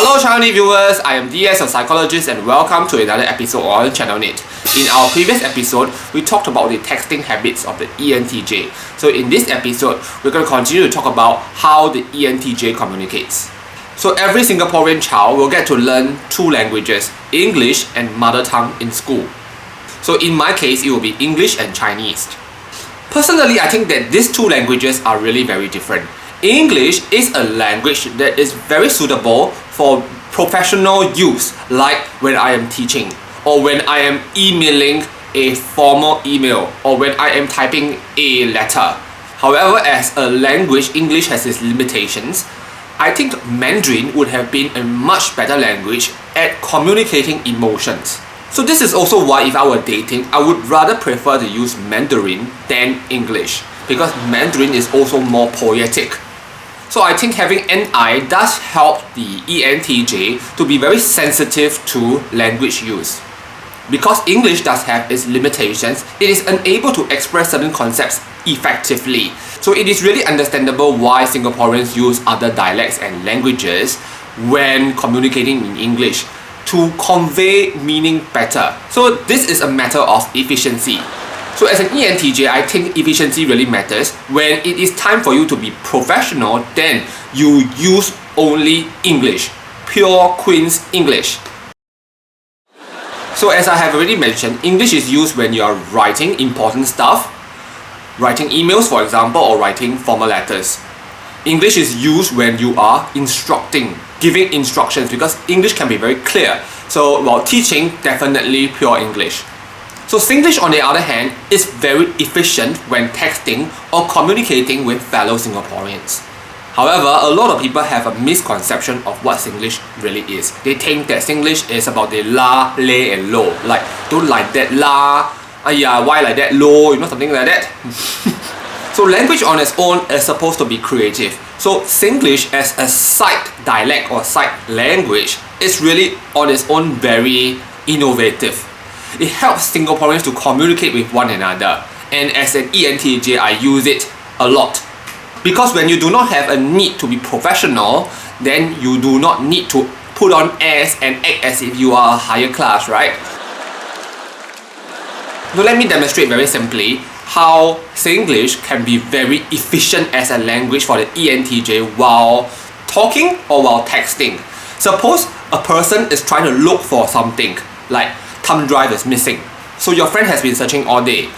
Hello Channel viewers, I am DS, a psychologist, and welcome to another episode on Channel NITT. In our previous episode, we talked about the texting habits of the ENTJ. So in this episode, we're going to continue to talk about how the ENTJ communicates. So every Singaporean child will get to learn two languages, English and mother tongue in school. So in my case, it will be English and Chinese. Personally, I think that these two languages are really very different. English is a language that is very suitable for professional use, like when I am teaching, or when I am emailing a formal email, or when I am typing a letter. However, as a language, English has its limitations. I think Mandarin would have been a much better language at communicating emotions. So this is also why if I were dating, I would rather prefer to use Mandarin than English, because Mandarin is also more poetic. So I think having NI does help the ENTJ to be very sensitive to language use. Because English does have its limitations, it is unable to express certain concepts effectively. So it is really understandable why Singaporeans use other dialects and languages when communicating in English to convey meaning better. So this is a matter of efficiency. So as an ENTJ, I think efficiency really matters. When it is time for you to be professional, then you use only English, pure Queen's English. So as I have already mentioned, English is used when you are writing important stuff, writing emails for example, or writing formal letters. English is used when you are instructing, giving instructions, because English can be very clear. So while teaching, definitely pure English. So Singlish, on the other hand, is very efficient when texting or communicating with fellow Singaporeans. However, a lot of people have a misconception of what Singlish really is. They think that Singlish is about the la, lay and lo. Like, don't like that la, why like that lo, something like that. So language on its own is supposed to be creative. So Singlish as a side dialect or side language is really on its own very innovative. It helps Singaporeans to communicate with one another, and as an ENTJ, I use it a lot. Because when you do not have a need to be professional, then you do not need to put on airs and act as if you are a higher class, right? Now let me demonstrate very simply how Singlish can be very efficient as a language for the ENTJ while talking or while texting. Suppose a person is trying to look for something, like thumb drive is missing. So your friend has been searching all day.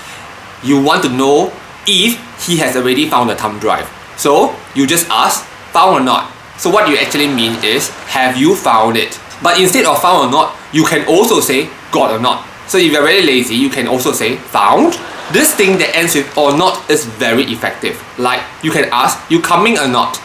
You want to know if he has already found the thumb drive. So you just ask, found or not? So what you actually mean is, have you found it? But instead of found or not, you can also say got or not. So if you're very lazy, you can also say found. This thing that ends with or not is very effective. Like you can ask, you coming or not?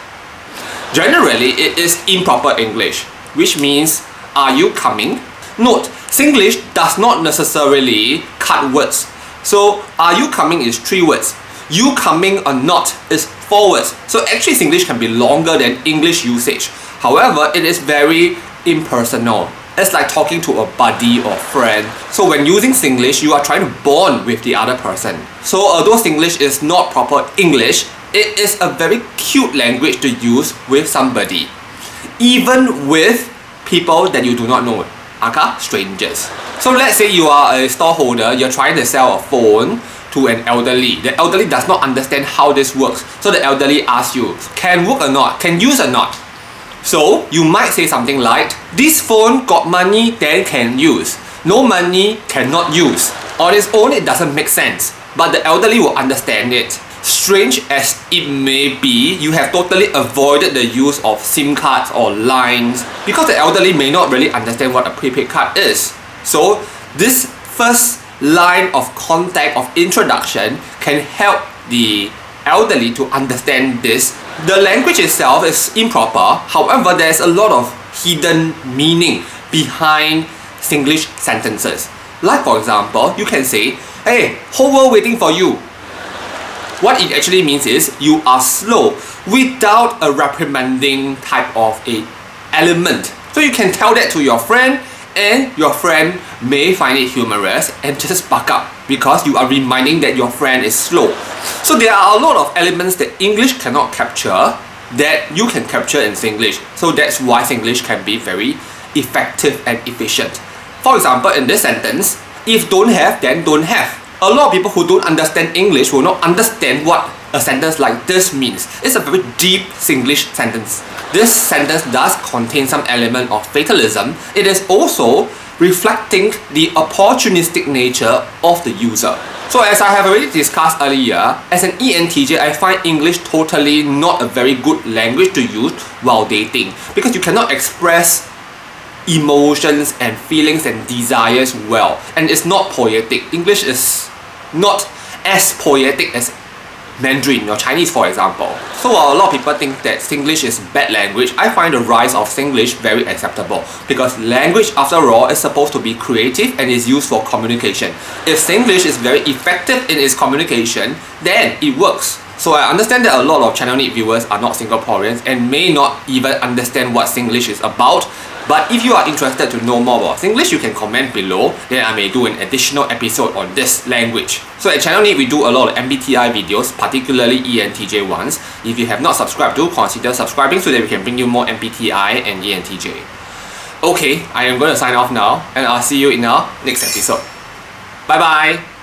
Generally, it is improper English, which means, are you coming? Note, Singlish does not necessarily cut words. So, are you coming is 3 words. You coming or not is 4 words. So actually Singlish can be longer than English usage. However, it is very impersonal. It's like talking to a buddy or friend. So when using Singlish, you are trying to bond with the other person. So although Singlish is not proper English, it is a very cute language to use with somebody. Even with people that you do not know. Aka, strangers. So let's say you are a store holder, you're trying to sell a phone to an elderly. The elderly does not understand how this works. So the elderly asks you, can work or not? Can use or not? So you might say something like, this phone got money, then can use. No money, cannot use. On its own, it doesn't make sense. But the elderly will understand it. Strange as it may be, you have totally avoided the use of SIM cards or lines because the elderly may not really understand what a prepaid card is. So this first line of contact, of introduction, can help the elderly to understand this. The language itself is improper, however there's a lot of hidden meaning behind Singlish sentences. Like for example, you can say, hey, whole world waiting for you. What it actually means is you are slow without a reprimanding type of a element. So you can tell that to your friend, and your friend may find it humorous and just buck up because you are reminding that your friend is slow. So there are a lot of elements that English cannot capture that you can capture in Singlish. So that's why Singlish can be very effective and efficient. For example, in this sentence, if don't have, then don't have. A lot of people who don't understand English will not understand what a sentence like this means. It's a very deep Singlish sentence. This sentence does contain some element of fatalism. It is also reflecting the opportunistic nature of the user. So as I have already discussed earlier, as an ENTJ, I find English totally not a very good language to use while dating, because you cannot express emotions and feelings and desires well, and it's not poetic. English is not as poetic as Mandarin or Chinese, for example. So while a lot of people think that Singlish is bad language, I find the rise of Singlish very acceptable, because language, after all, is supposed to be creative and is used for communication. If Singlish is very effective in its communication, then it works. So I understand that a lot of Channel NITT viewers are not Singaporeans and may not even understand what Singlish is about. But if you are interested to know more about Singlish, you can comment below, then I may do an additional episode on this language. So at Channel NITT, we do a lot of MBTI videos, particularly ENTJ ones. If you have not subscribed, do consider subscribing so that we can bring you more MBTI and ENTJ. Okay, I am going to sign off now, and I'll see you in our next episode. Bye bye!